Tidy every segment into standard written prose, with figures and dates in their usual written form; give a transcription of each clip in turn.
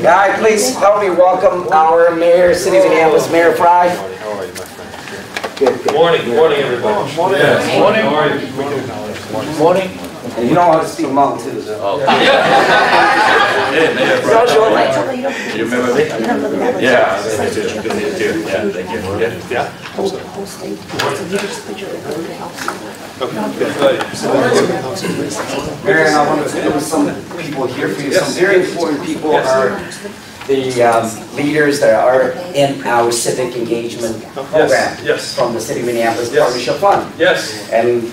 Guys, please help me welcome our mayor, City of Minneapolis, Mayor Fry. How are you, my friend? Good. Good morning, everybody. Morning. Yes. Morning. How are you? Morning. And you know how to speak Hmong too, so. Oh. You remember me? Yeah. Good to meet you. Yeah, thank you. Yeah. Mayor, and I want to put some people here for you. Some very important people are the leaders that are in our civic engagement program from the City of Minneapolis Partnership Fund. Yes. And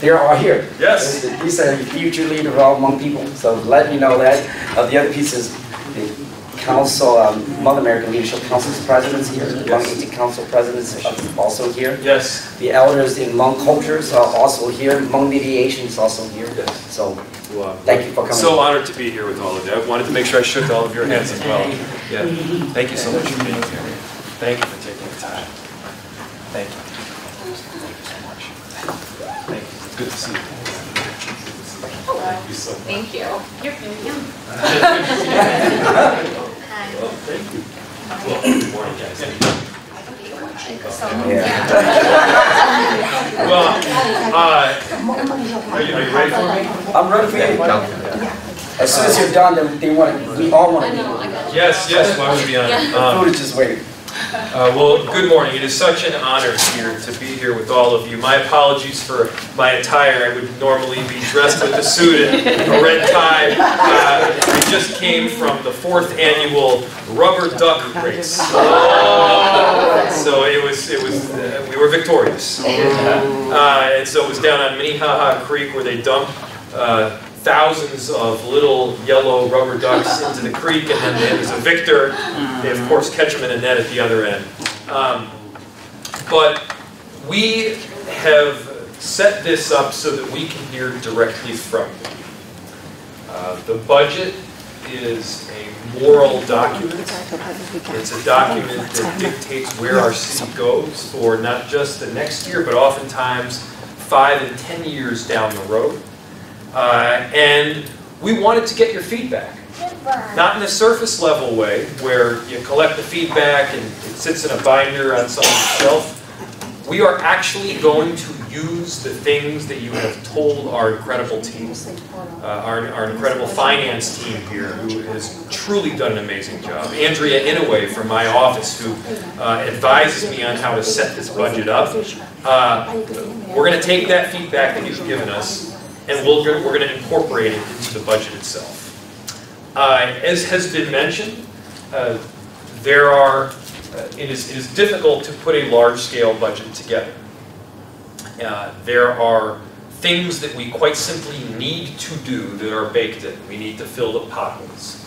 they're all here. Yes. These are future leaders of all Hmong people, so let you know that. The other piece is the Council, Hmong American Leadership Council's presidents here. Hmong Indian Council presidents are also here. Yes. The elders in Hmong cultures are also here. Hmong mediation is also here. Yes. So thank you for coming. So honored to be here with all of you. I wanted to make sure I shook all of your hands as well. Yeah. Thank you so much for being here. Thank you for taking the time. Thank you. Thank you. Good to see you. Thank you so much. Thank you. You're very young. Well, thank you. Well, good morning, guys. Well, are you ready for me? I'm ready for you. As soon as you're done, we all want to meet. Yes, why would we be on? Food is just waiting. Well, good morning. It is such an honor here to be here with all of you. My apologies for my attire. I would normally be dressed with a suit and a red tie. I just came from the 4th annual rubber duck race. So it was we were victorious. And so it was down on Minnehaha Creek where they dump thousands of little yellow rubber ducks into the creek, and then there's a victor. They, of course, catch them in a net at the other end. But we have set this up so that we can hear directly from you. The budget is a moral document. It's a document that dictates where our city goes for not just the next year, but oftentimes 5 and 10 years down the road. And we wanted to get your feedback. Not in a surface level way, where you collect the feedback and it sits in a binder on someone's shelf. We are actually going to use the things that you have told our incredible team, our incredible finance team here, who has truly done an amazing job. Andrea Inouye from my office, who advises me on how to set this budget up. We're going to take that feedback that you've given us, and we're going to incorporate it into the budget itself. As has been mentioned, it is difficult to put a large-scale budget together. There are things that we quite simply need to do that are baked in. We need to fill the potholes.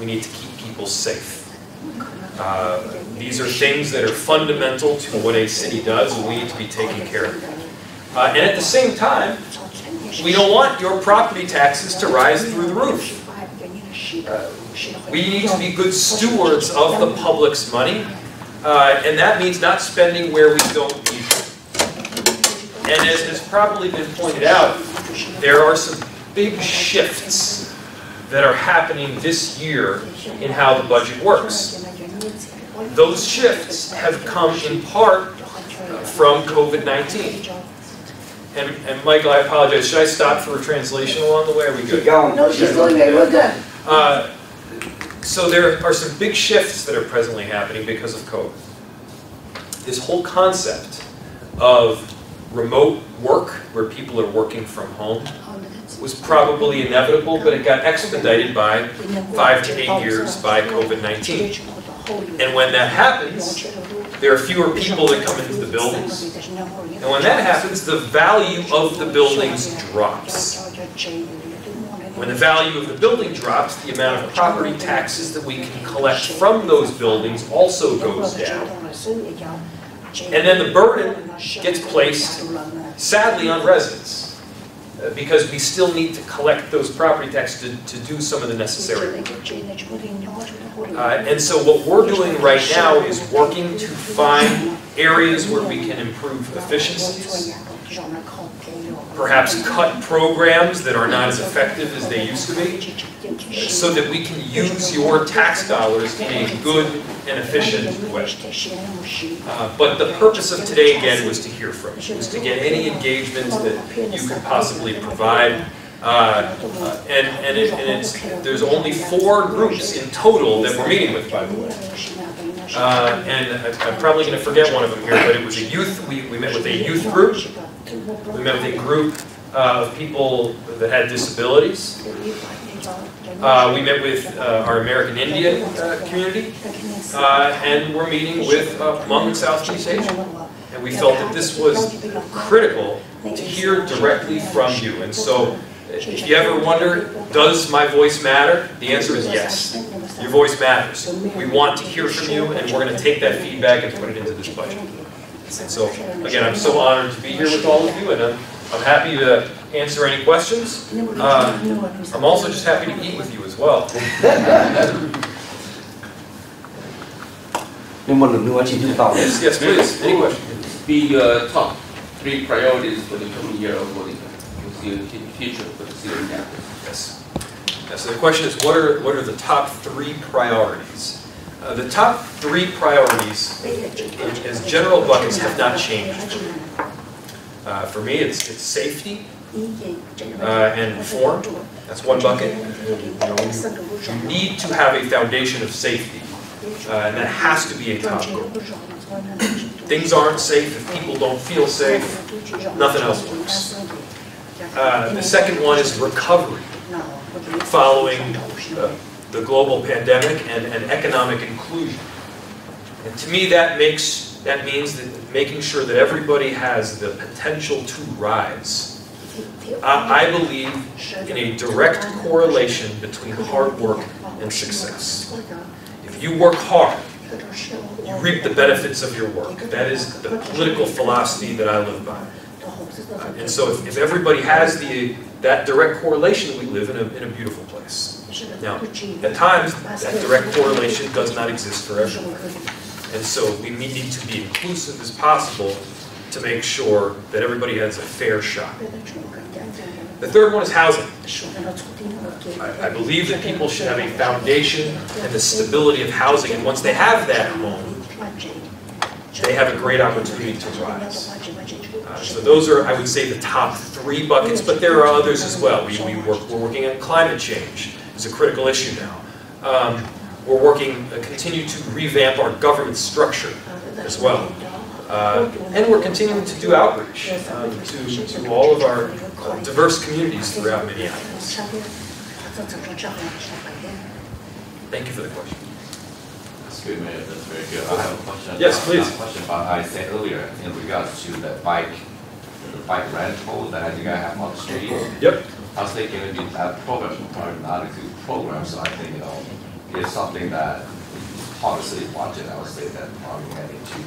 We need to keep people safe. These are things that are fundamental to what a city does, and we need to be taking care of. And at the same time, we don't want your property taxes to rise through the roof. We need to be good stewards of the public's money, and that means not spending where we don't need to. And as has probably been pointed out, there are some big shifts that are happening this year in how the budget works. Those shifts have come in part from COVID-19. And Michael, I apologize. Should I stop for a translation along the way? Are we good? Keep going. No, she's doing it. We're good. So there are some big shifts that are presently happening because of COVID. This whole concept of remote work, where people are working from home, was probably inevitable, but it got expedited by 5 to 8 years by COVID-19. And when that happens, there are fewer people that come into the buildings. And when that happens, the value of the buildings drops. When the value of the building drops, the amount of property taxes that we can collect from those buildings also goes down. And then the burden gets placed, sadly, on residents, because we still need to collect those property taxes to do some of the necessary work. And so what we're doing right now is working to find areas where we can improve efficiencies, perhaps cut programs that are not as effective as they used to be, so that we can use your tax dollars in a good and efficient way. But the purpose of today, again, was to hear from you, was to get any engagement that you could possibly provide. There's only 4 groups in total that we're meeting with, by the way. I'm probably going to forget one of them here, but it was a youth. We met with a youth group. We met with a group of people that had disabilities. We met with our American Indian community, and we're meeting with Hmong and Southeast Asia. And we felt that this was critical to hear directly from you. And so, if you ever wonder, does my voice matter? The answer is yes. Your voice matters. We want to hear from you, and we're going to take that feedback and put it into this budget. And so, again, I'm so honored to be here with all of you, and I'm happy to answer any questions. I'm also just happy to eat with you as well. Yes, please. Any questions? The top 3 priorities for the coming year of the future for the city of Minneapolis. Yes. So the question is, what are the top 3 priorities? The top 3 priorities, as general buckets, have not changed. For me, it's safety and reform. That's one bucket. You need to have a foundation of safety, and that has to be a top goal. Things aren't safe if people don't feel safe. Nothing else works. The second one is recovery, following the global pandemic and economic inclusion. And to me, that means that making sure that everybody has the potential to rise. I believe in a direct correlation between hard work and success. If you work hard, you reap the benefits of your work. That is the political philosophy that I live by. And so if everybody has that direct correlation, we live in a beautiful place. Now, at times, that direct correlation does not exist for everyone. And so we need to be inclusive as possible to make sure that everybody has a fair shot. The third one is housing. I believe that people should have a foundation and the stability of housing, and once they have that home, they have a great opportunity to rise. So those are, I would say, the top 3 buckets, but there are others as well. We're working on climate change. It's a critical issue now. We're continue to revamp our government structure as well. And we're continuing to do outreach to all of our diverse communities throughout Minneapolis. Thank you for the question. That's good, Mayor. That's very good. I have a question. Yes, please. A question about I said earlier in regards to the bike rental that I think I have on the street. Yep. I was thinking maybe that program or not a good program, so I think it's something that obviously budget. I would say that probably we need to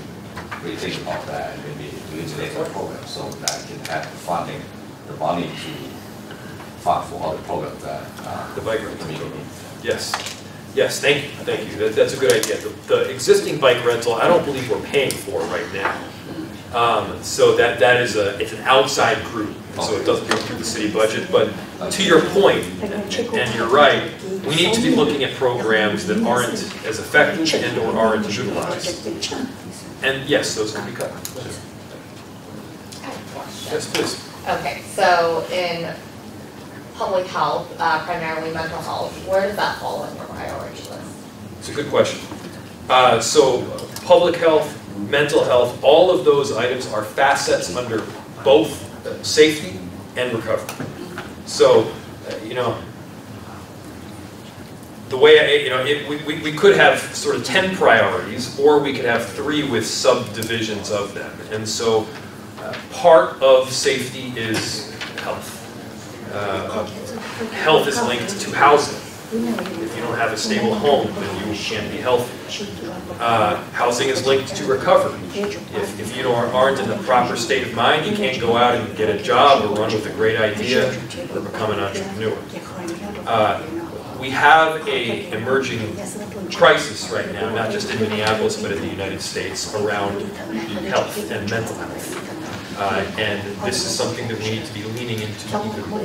rethink about that and maybe do it a program so that can have the money to fund for other programs that the bike rental program. Yes. Yes, thank you. That's a good idea. The existing bike rental, I don't believe we're paying for right now. So it's an outside group, so it doesn't go through the city budget. But to your point, and you're right, we need to be looking at programs that aren't as effective and or aren't utilized. And yes, those can be cut. Yes, please. Okay, so in public health, primarily mental health, where does that fall in your priority list? It's a good question. So public health, mental health, all of those items are facets under both safety and recovery. So, the way we could have sort of 10 priorities, or we could have 3 with subdivisions of them. And so, part of safety is health. Health is linked to housing. If you don't have a stable home, then you can't be healthy. Housing is linked to recovery. If you aren't in the proper state of mind, you can't go out and get a job or run with a great idea or become an entrepreneur. We have an emerging crisis right now, not just in Minneapolis, but in the United States, around health and mental health. And this is something that we need to be leaning into even more.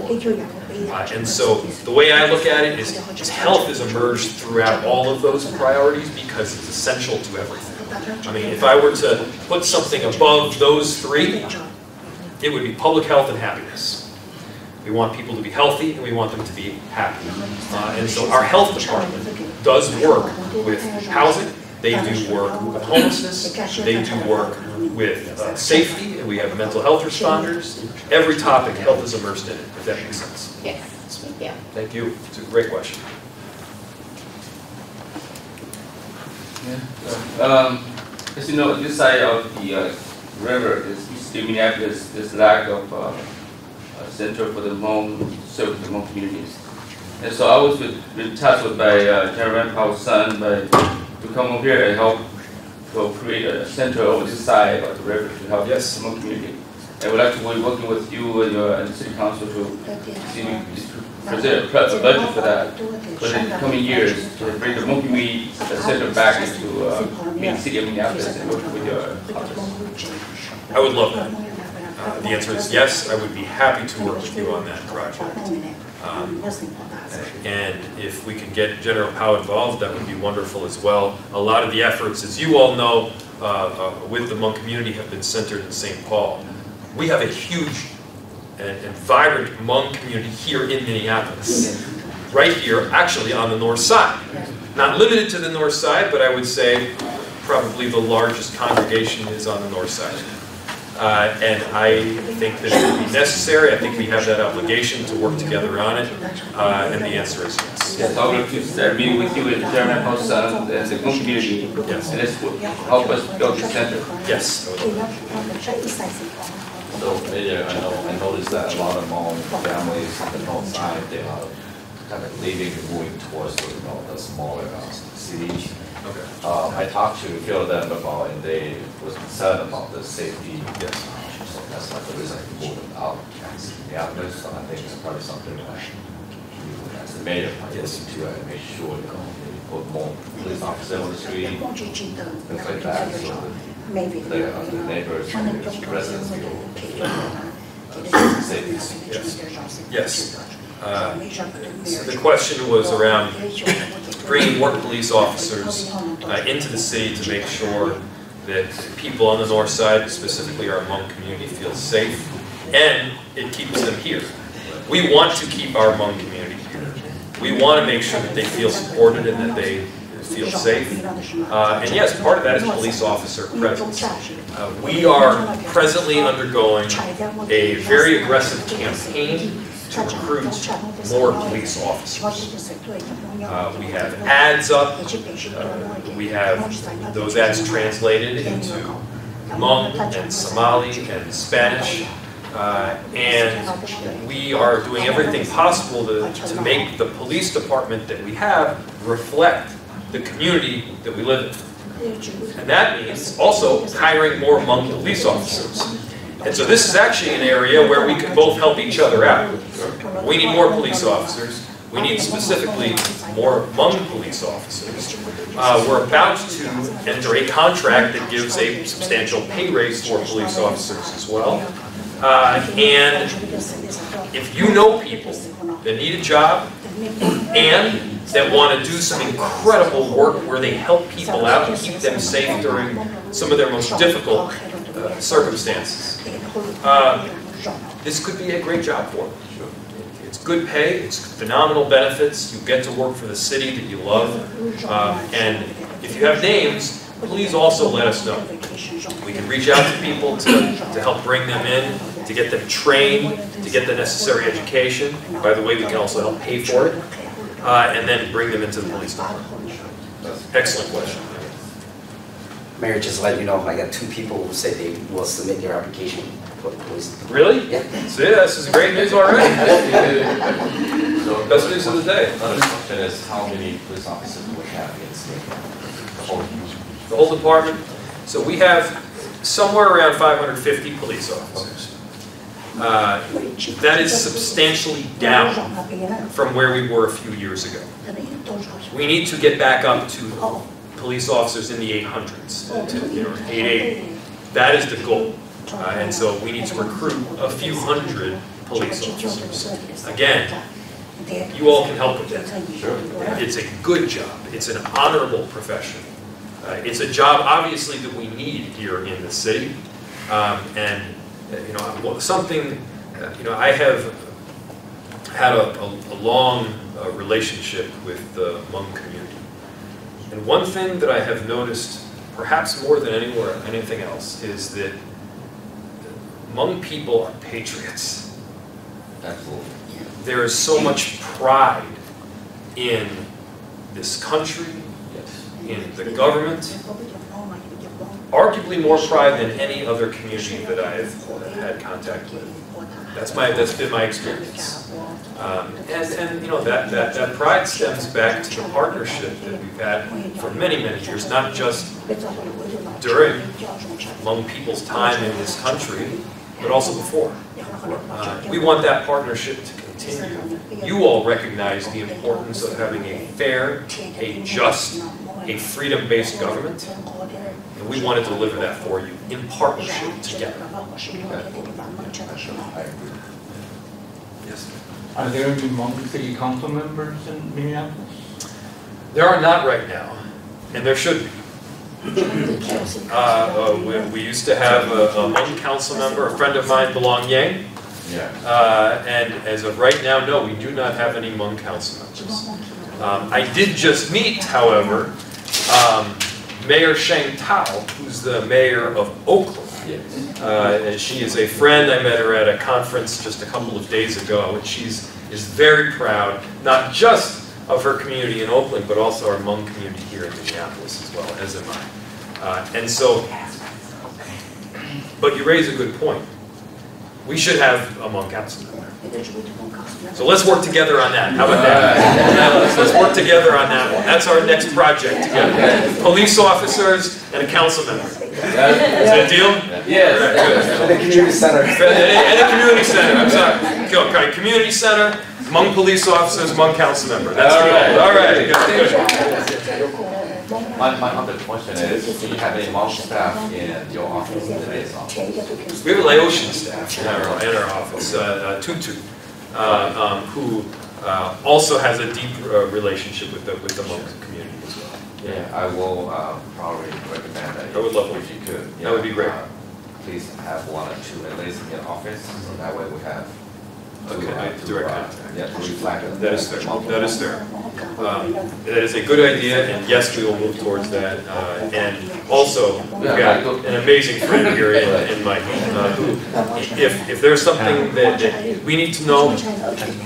And so the way I look at it is health has emerged throughout all of those priorities because it's essential to everything. I mean, if I were to put something above those three, it would be public health and happiness. We want people to be healthy and we want them to be happy. And so our health department does work with housing, they do work with homelessness, they do work with safety, and we have mental health responders. Every topic, health is immersed in it, if that makes sense. Yes. Yeah. Thank you. It's a great question. As you know, this side of the river is in Minneapolis. There's lack of a center for the Hmong, serve the Hmong communities. And so I was in touch with my General Powell's son to come over here and help to create a center over this side of the river to help the Hmong community. And we'd like to be working with you and the city council to see present a budget for that for the coming years to bring the Hmong community center back into the city of Minneapolis and work with your office. I would love that. The answer is yes, I would be happy to work with you on that project. And if we can get General Powell involved, that would be wonderful as well. A lot of the efforts, as you all know, with the Hmong community have been centered in St. Paul. We have a huge and vibrant Hmong community here in Minneapolis. Right here, actually on the north side. Not limited to the north side, but I would say probably the largest congregation is on the north side. And I think that it would be necessary. I think we have that obligation to work together on it. And the answer is yes. Yes, I would like to start meeting with you and Chairman Powell's son and the Hmong community. Yes. And let's help us build the center. Yes. So, Mayor, I noticed that a lot of Hmong families on the north side, they are kind of leaving and moving towards the smaller cities. Okay. I talked to a few of them about, and they was concerned about the safety. Yes. So that's not the reason to move them out. Yeah, so I think it's probably something that you, as the mayor, might look into and make sure maybe put more police officers on the street, things like that, so that the neighbors and the residents feel safe. Yes. So the question was around bringing more police officers into the city to make sure that people on the north side, specifically our Hmong community, feel safe, and it keeps them here. We want to keep our Hmong community here. We want to make sure that they feel supported and that they feel safe. And yes, part of that is police officer presence. We are presently undergoing a very aggressive campaign to recruit more police officers. We have ads up. We have those ads translated into Hmong and Somali and Spanish. And we are doing everything possible to make the police department that we have reflect the community that we live in. And that means also hiring more Hmong police officers. And so this is actually an area where we can both help each other out. We need more police officers. We need specifically more Hmong police officers. We're about to enter a contract that gives a substantial pay raise for police officers as well. And if you know people that need a job and that want to do some incredible work where they help people out and keep them safe during some of their most difficult circumstances, this could be a great job for them. It's good pay, it's phenomenal benefits, you get to work for the city that you love, and if you have names, please also let us know. We can reach out to people to help bring them in, to get them trained, to get the necessary education. By the way, we can also help pay for it, and then bring them into the police department. Excellent question. Mayor, just to let you know, I got 2 people who said they will submit their application for the police department. Really? Yeah. See, this is great news already. So Best news of the day. Another question is how many police officers do we have in the whole? The whole department. So we have somewhere around 550 police officers. That is substantially down from where we were a few years ago. We need to get back up to police officers in the 800s, to 880. That is the goal. And so we need to recruit a few hundred police officers. Again, you all can help with that. It's a good job. It's an honorable profession. It's a job, obviously, that we need here in the city. And something, I have had a long relationship with the Hmong community. And one thing that I have noticed, perhaps more than anything else, is that Hmong people are patriots. Absolutely. There is so much pride in this country, in the government, arguably more pride than any other community that I've had contact with. That's been my experience. And that pride stems back to the partnership that we've had for many, many years, not just during Hmong people's time in this country, but also before. We want that partnership to continue. You all recognize the importance of having a fair, a just, a freedom-based government, and we want to deliver that for you in partnership together. Yes. Are there any Hmong city council members in Minneapolis? There are not right now, and there should be. We used to have a Hmong council member, a friend of mine, Belong Yang. Yeah. And as of right now, no, we do not have any Hmong council members. I did just meet, however, Mayor Sheng Tao, who's the mayor of Oakland. Yes. And she is a friend. I met her at a conference just a couple of days ago, and she is very proud, not just of her community in Oakland, but also our Hmong community here in Minneapolis as well, as am I. And so, but you raise a good point. We should have a Hmong council member. So let's work together on that. How about that? Let's work together on that one. That's our next project together. Police officers and a council member. Is that a deal? Yes. Right, good. And a community center. And a community center, I'm sorry. Okay, community center, Hmong police officers, Hmong council member. That's good. All right, good. My other question is, do you have any Hmong staff in your office, today's office? We have a Laotian staff in our office, Tutu, who also has a deep relationship with the Hmong community as well. Yeah, I will probably recommend that. I would love if you could. That would be great. Please have one or two at least in office, so that way we have Direct contact. Yeah, to reflect. That is fair. That is fair. That is a good idea, and yes, we will move towards that. And also, we've got an amazing friend here in Mike, who, if there's something that we need to know,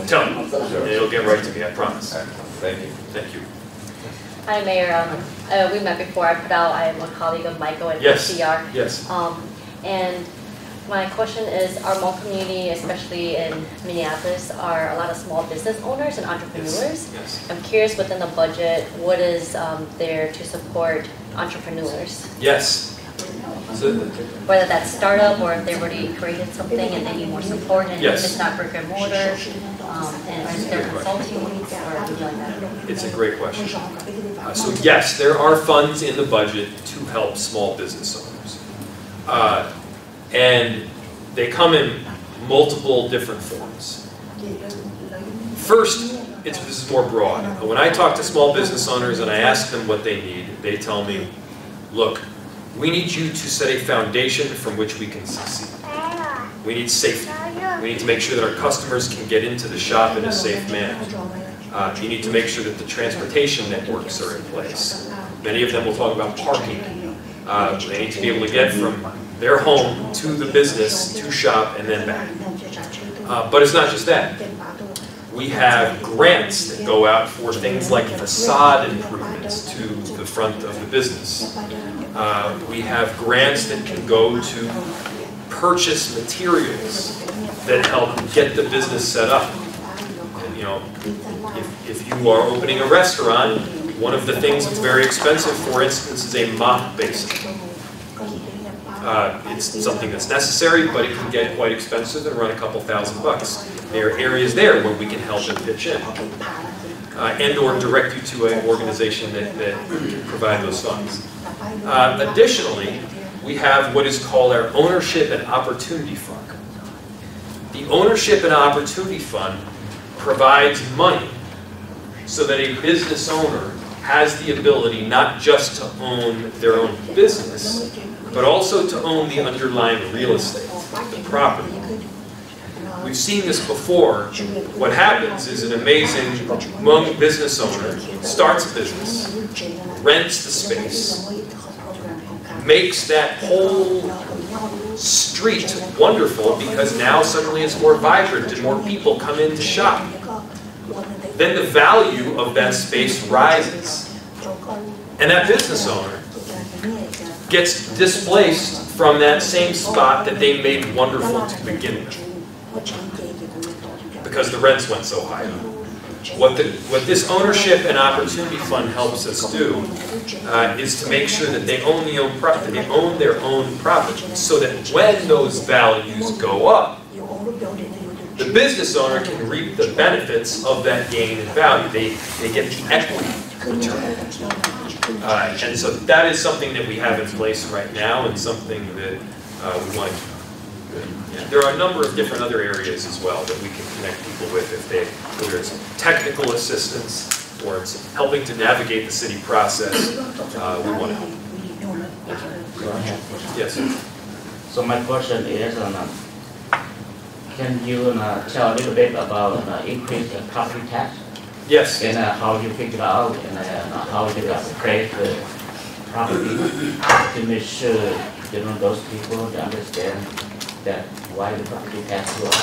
tell me, and it'll get right to me, I promise. Thank you. Thank you. Hi, Mayor. We met before. I'm a colleague of Michael at PCR. Yes. And my question is, our Hmong community, especially in Minneapolis, are a lot of small business owners and entrepreneurs. Yes. I'm curious, within the budget, what is there to support entrepreneurs? Yes. So, whether that's startup or if they've already created something and they need more support, and if it's not brick and mortar, and is there consulting needs or anything like that? it's a great question. So yes, there are funds in the budget to help small business owners. And they come in multiple different forms. First, this is more broad. When I talk to small business owners and I ask them what they need, they tell me, look, we need you to set a foundation from which we can succeed. We need safety. We need to make sure that our customers can get into the shop in a safe manner. You need to make sure that the transportation networks are in place. Many of them will talk about parking. They need to be able to get from their home to the business, to shop, and then back. But it's not just that. We have grants that go out for things like facade improvements to the front of the business. We have grants that can go to purchase materials that help get the business set up. And, you know, if you are opening a restaurant, one of the things that's very expensive, for instance, is a mop basin. It's something that's necessary, but it can get quite expensive and run a couple $1,000. There are areas there where we can help and pitch in, and or direct you to an organization that can provide those funds. Additionally, we have what is called our Ownership and Opportunity Fund. The Ownership and Opportunity Fund provides money so that a business owner has the ability not just to own their own business, but also to own the underlying real estate, the property. We've seen this before. What happens is an amazing Hmong business owner starts a business, rents the space, makes that whole street wonderful because now suddenly it's more vibrant and more people come in to shop. Then the value of that space rises. And that business owner gets displaced from that same spot that they made wonderful to begin with, because the rents went so high. What this Ownership and Opportunity Fund helps us do is to make sure that they own their own property, so that when those values go up, the business owner can reap the benefits of that gain in value. They get the equity return. And so that is something that we have in place right now, and something that we want to keep. Yeah. There are a number of different other areas as well that we can connect people with, whether it's technical assistance or it's helping to navigate the city process. We want to help. Yes. So my question is, can you tell a little bit about increase in property tax? Yes. And how you figure out and how you create the property to make sure those people understand that why the property tax go up.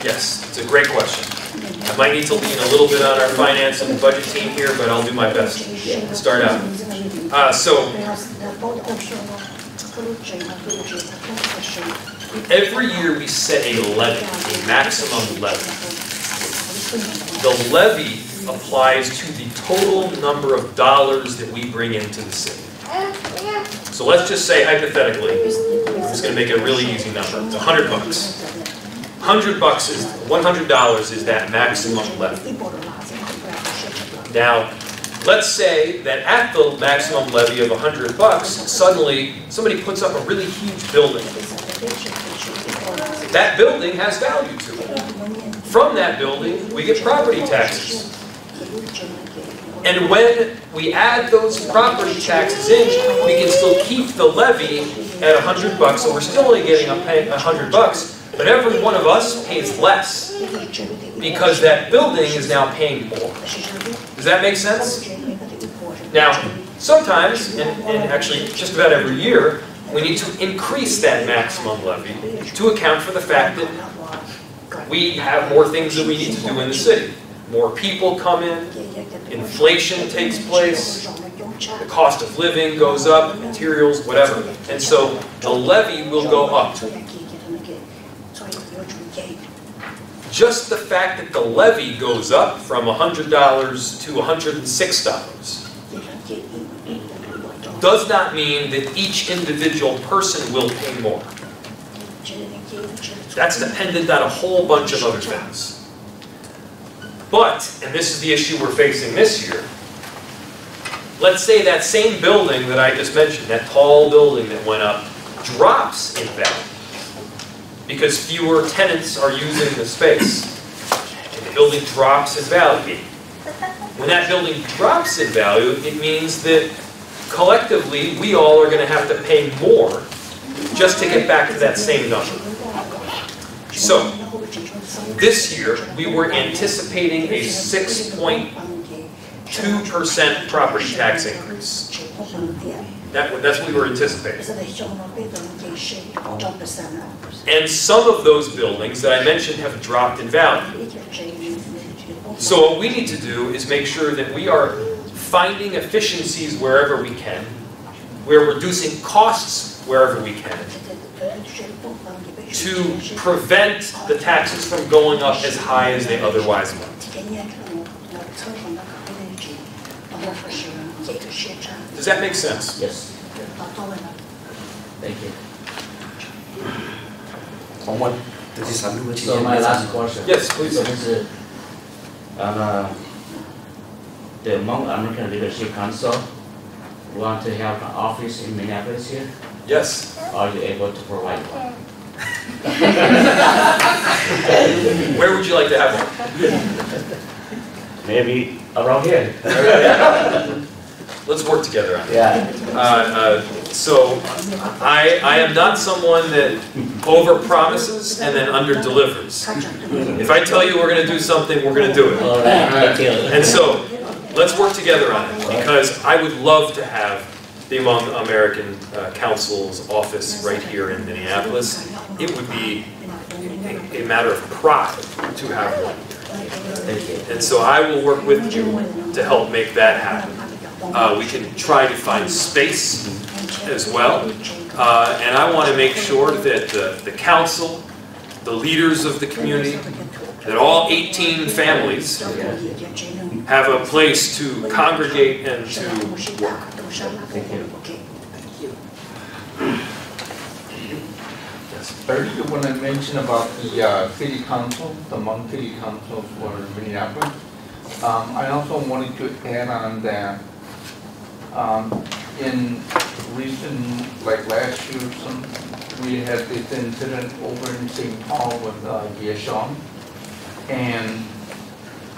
Yes, it's a great question. I might need to lean a little bit on our finance and budget team here, but I'll do my best to start out. So every year we set a levy, a maximum levy. The levy applies to the total number of dollars that we bring into the city. So let's just say, hypothetically, I'm just going to make it a really easy number. It's $100. $100 is that maximum levy. Now, let's say that at the maximum levy of $100, suddenly somebody puts up a really huge building. That building has value to it. From that building, we get property taxes. And when we add those property taxes in, we can still keep the levy at $100, so we're still only getting $100, but every one of us pays less because that building is now paying more. Does that make sense? Now, sometimes, and actually just about every year, we need to increase that maximum levy to account for the fact that we have more things that we need to do in the city. More people come in, inflation takes place, the cost of living goes up, materials, whatever. And so the levy will go up. Just the fact that the levy goes up from $100 to $106 does not mean that each individual person will pay more. That's dependent on a whole bunch of other things. But, and this is the issue we're facing this year, let's say that same building that I just mentioned, that tall building that went up, drops in value because fewer tenants are using the space. And the building drops in value. When that building drops in value, it means that collectively we all are going to have to pay more just to get back to that same number. So, this year, we were anticipating a 6.2% property tax increase. That's what we were anticipating. And some of those buildings that I mentioned have dropped in value. So what we need to do is make sure that we are finding efficiencies wherever we can. We're reducing costs wherever we can, to prevent the taxes from going up as high as they otherwise might. Does that make sense? Yes. Thank you. So my last question. Yes, please. So this is the Hmong American Leadership Council want to have an office in Minneapolis here? Yes. Are you able to provide one? Where would you like to have one? Maybe around here. Let's work together on it. Yeah. So I am not someone that over-promises and then under-delivers. If I tell you we're going to do something, we're going to do it. All right. Thank you. And so let's work together on it, because I would love to have the Hmong American Council's office right here in Minneapolis. It would be a matter of pride to have one. And so I will work with you to help make that happen. We can try to find space as well. And I want to make sure that the council, the leaders of the community, that all 18 families have a place to congregate and to work. Thank you. Earlier when I mentioned about the city council, the Hmong city council for Minneapolis, I also wanted to add on that in recent, like last year, we had this incident over in St. Paul with Yeshon, and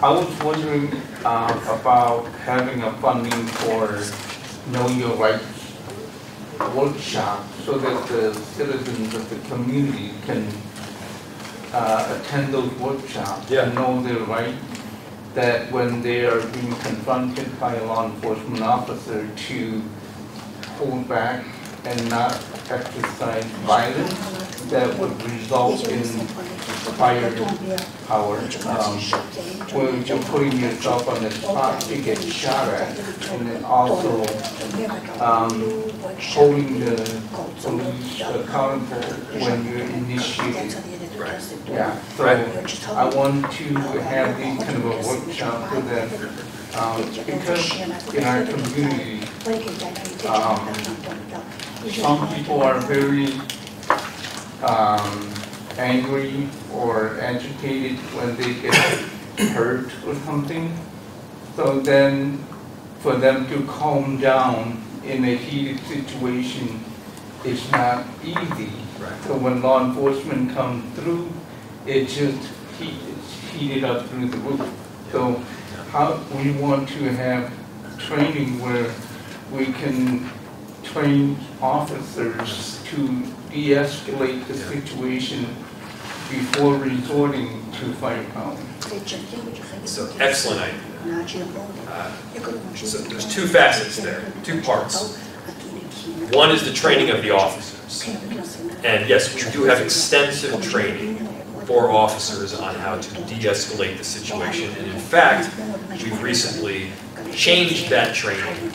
I was wondering about having a funding for Know Your Rights workshop so that the citizens of the community can attend those workshops and know their rights, that when they are being confronted by a law enforcement officer to hold back and not exercise violence that would result in firepower, where you're putting yourself on the spot to get shot at, and then also holding the police accountable when you're initiating. Yeah, so I want to have these kind of a workshop for them, because in our community, some people are very angry or agitated when they get hurt or something. So then for them to calm down in a heated situation, it's not easy. So when law enforcement comes through, it just heated up through the roof. So how we want to have training where we can train officers to de-escalate the situation before resorting to firepower. So excellent idea. So there's two facets there, two parts. One is the training of the officers. And yes, we do have extensive training for officers on how to de-escalate the situation. And in fact, we've recently changed that training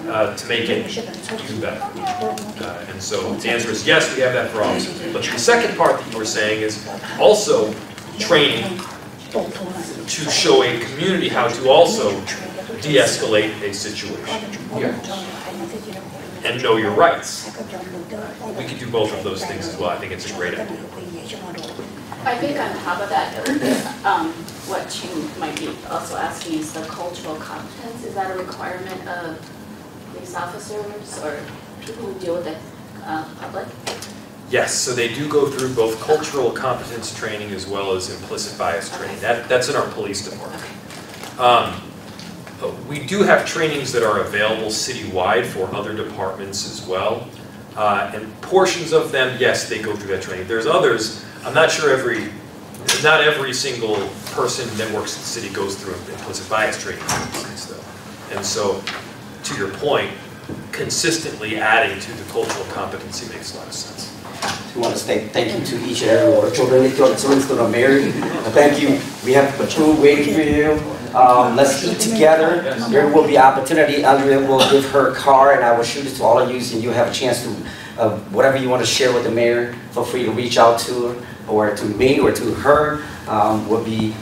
to make it do better. And so the answer is yes, we have that for officers. But the second part that you were saying is also training to show a community how to also de-escalate a situation. And know your rights. We can do both of those things as well. I think it's a great idea. I think on top of that, what Ching might be also asking is the cultural competence. Is that a requirement of police officers or people who deal with the public? Yes, so they do go through both cultural competence training as well as implicit bias training. That's in our police department. We do have trainings that are available citywide for other departments as well. And portions of them, yes, they go through that training. There's others, I'm not sure not every single person that works at the city goes through implicit bias training, though. And so, to your point, consistently adding to the cultural competency makes a lot of sense. We want to say thank you to each and every one of our children that are married. Thank you. We have food waiting for you. Let's eat together. There will be opportunity. Andrea will give her a car, and I will shoot it to all of you, so you have a chance to, whatever you want to share with the mayor, feel free to reach out to her, or to me, or to her. We'll be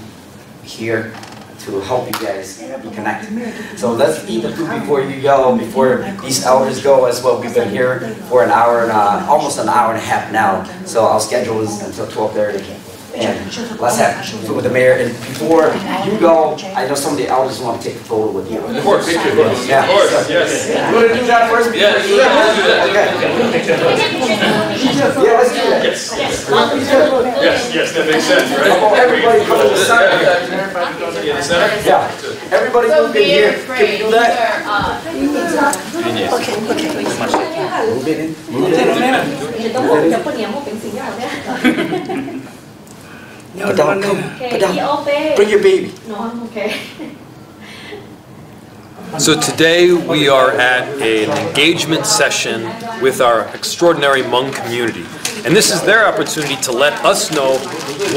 here to help you guys be connected. So let's eat the food before you go, before these elders go as well. We've been here for an hour and almost an hour and a half now. So our schedule is until 12:30. And let's have food with the mayor. And before you go, I know some of the elders want to take a photo with you. Of course, yeah. Of course, yes. You want to do that first? Yes, let's do that. Yeah, let's do that. Yes, that makes sense, right? Everybody come to the center. In the center? Yeah. Everybody move in here. Can you do that? Move it in. Move it in. But don't come. But don't. Bring your baby. No, I'm okay. So today we are at an engagement session with our extraordinary Hmong community. And this is their opportunity to let us know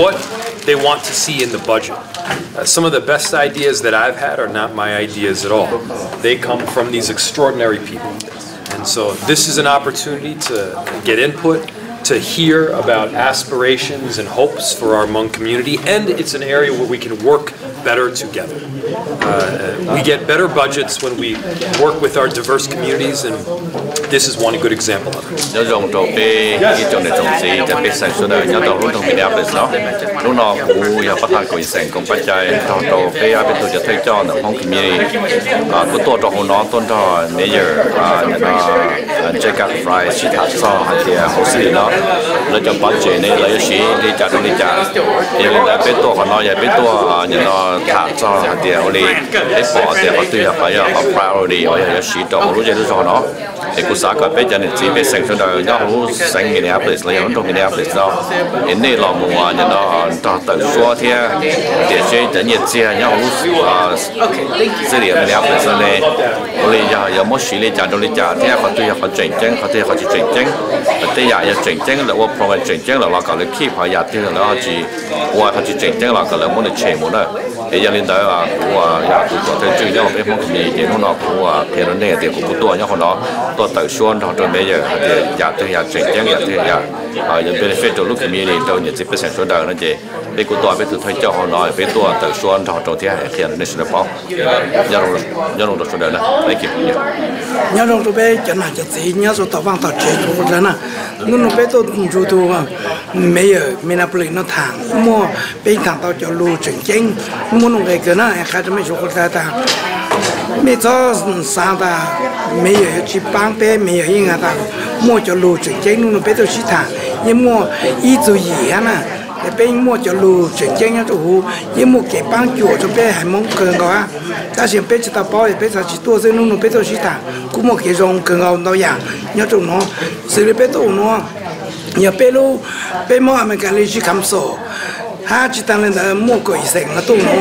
what they want to see in the budget. Some of the best ideas that I've had are not my ideas at all. They come from these extraordinary people. And so this is an opportunity to get input, to hear about aspirations and hopes for our Hmong community, and it's an area where we can work better together. We get better budgets when we work with our diverse communities, and this is one good example of it. Nhớ dùng đồ bê ý trong này trồng gì để bê sản xuất nhớ đồ lúc trong Minneapolis nó lúc nó cũng giờ phát hành của sản công bắt chạy trong đồ bê ở bên tôiจะthấy cho nó Hmong community tôiตัวtrong hồ nó tôi cho mayor Jacob Fry chỉ thả cho thì hồ sĩ nó lấy cho budget này lấy sĩ đi trả trong đi trả thì là bên tôi họ nói về bên tôi như nó thả cho thì họ đi lấy bỏ thì họ tuy là phải họ priority ở nhà sĩ đồ lúc giờ cho nó thì cũng sáng cả bên này chỉ bên sản xuất đời nó cũng sản Minneapolis lấy ở trong Minneapolis đó hiện nay là mùa như nó tự xóa thì để chơi tự nhiên chia nhau cũng cái điểm Minneapolis này rồi giờ mỗi sĩ đi trả trong đi trả thì họ tuy họ chỉnh chỉnh họ tuy họ chỉ chỉnh chỉnh thì giờ chỉnh chỉnh làว่าพอchỉnh chỉnh là họ còn lấy keep họ giờ thì là họ chỉว่าเขาchỉ chỉnh chỉnh là còn lấy muốn chơi muốn rồi thì giờ lên tới là của giờ tụi tôi chơi nhau bên Hmong community thì nó của thì nó này thì cũngตัวnhau họตัวtự xuân họ trong bây giờ thì giờ thì giờ chỉnh chỉnh giờ thì giờ những benefit cho lúc community đâu những cái sản xuất đời nó chỉ bên của tôi bên tụi tôi cho họ nói bên tôi tự xuân họ trong thì thì nó sẽ bảo nhớ luôn số đời này thank you nhớ luôn tụi bé chẳng là gì nhớ số tàu vàng tàu chế tụi nó nè nó bé tôi tụi tôi mấy ở Minneapolis nó thẳng mua bên thẳng tàu cho lưu chỉnh chỉnh mua nó cái nó khai cho mấy số con ta mấy cho sao ta mấy ở chỉ bán bé mấy ở yên ta mua cho lưu chỉnh chỉnh nó bé tôi chỉ thẳng nhưng mua ít rồi gì á nè để bên mua cho lưu chỉnh chỉnh nhá tụi hú nhưng mua cái bán chuột cho bé hay mong cần có ta xem bé chỉ ta bao để bé chỉ tua rồi nó bé tôi chỉ thẳng cũng một cái dòng cần ngầu đâu dạng nhớ tụi nó xử lý bé tụi nó nhớ bé lu bé mua mình cái lấy chỉ khám sổ ha chỉ tăng lên là mua cái sản là tụi nó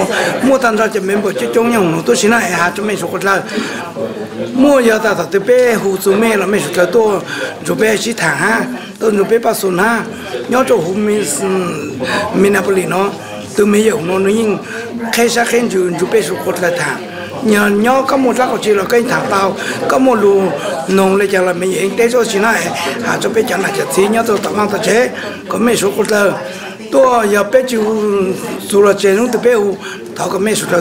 mua tăng ra cho mình bảo cho trong nhau nó tôi xin lại ha cho mình số là mua giờ ta từ bé hú số mẹ là mình số là tôi rồi bé chỉ thẳng ha tôi rồi bé bao xuân ha nhớ cho hú Minneapolis nó từ mấy giờ nó nhưng khai sát khen rồi bé số là thẳng nhớ có một lá chỉ là cái thằng tao có một lù nông lấy cho là mình hiện tế cho xin lại ha cho bé chẳng là chặt xí nhớ tôi tao mang tao chế có mấy số là tôi giờ bé chịu số là chế nó từ bé u thao có mấy số là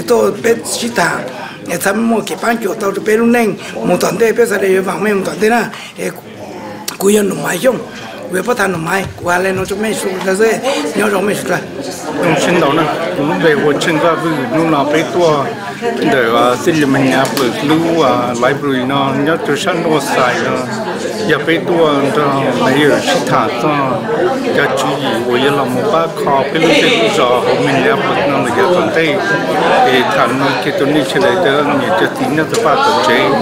tôi bé chỉ thằng để thăm mua cái bán chuột tao từ bé lúc neng một tuần đây bé sẽ để vàng mấy một tuần đây nè cúi nhân nồng mai chung về phát thanh nồng mai qua lên nó cho mấy số là gì nhớ rồi mấy số là trong sinh đó nè cũng về hội sinh ra với lúc nào bé tua để xin mình nhà bự lưu library nó nhớ cho sẵn nó xài giờ bé tua cho mấy ở sĩ thả cho chú ý với là một bác khó cái lúc đấy giờ mình nhà bự nó là giờ còn đây thì thằng cái tuần này sẽ để cho những cái tính nó sẽ phát triển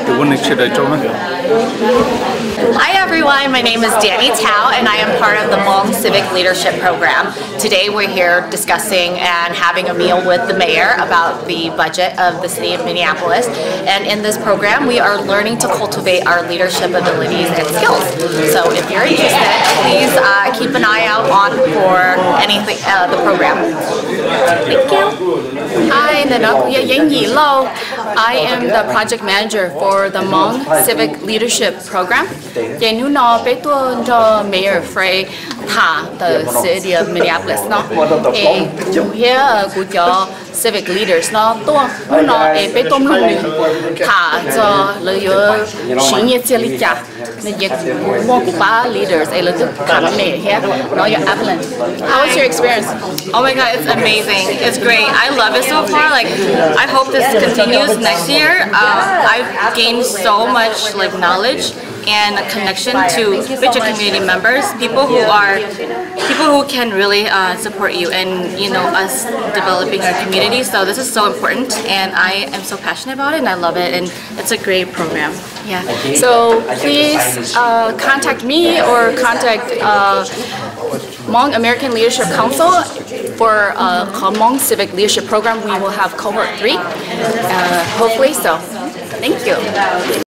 thì vấn đề sẽ để cho nó. Hi everyone, my name is Danny Tao and I am part of the Hmong Civic Leadership Program. Today we're here discussing and having a meal with the mayor about the budget of the city of Minneapolis. And in this program we are learning to cultivate our leadership abilities and skills. So if you're interested, please keep an eye out for anything, the program. Thank you. Hi, I am the project manager for the Hmong Civic Leadership Program. you know beto the mayor Frey Tha the city of Minneapolis no e here của cho civic leaders nó to nó e beto luôn Tha cho lời sĩ nhiệt chia lý cha nên việc mua của ba leaders e lời khám này here nó your Evelyn. How was your experience? Oh my God, it's amazing. It's great. I love it so far. Like, I hope this continues next year. I've gained so much like knowledge and a connection to richer community members, people who can really support you and us developing our community. So this is so important, and I am so passionate about it, and I love it, and it's a great program. Yeah. So please contact me or contact Hmong American Leadership Council for Hmong Civic Leadership Program. We will have cohort 3, hopefully. So, thank you.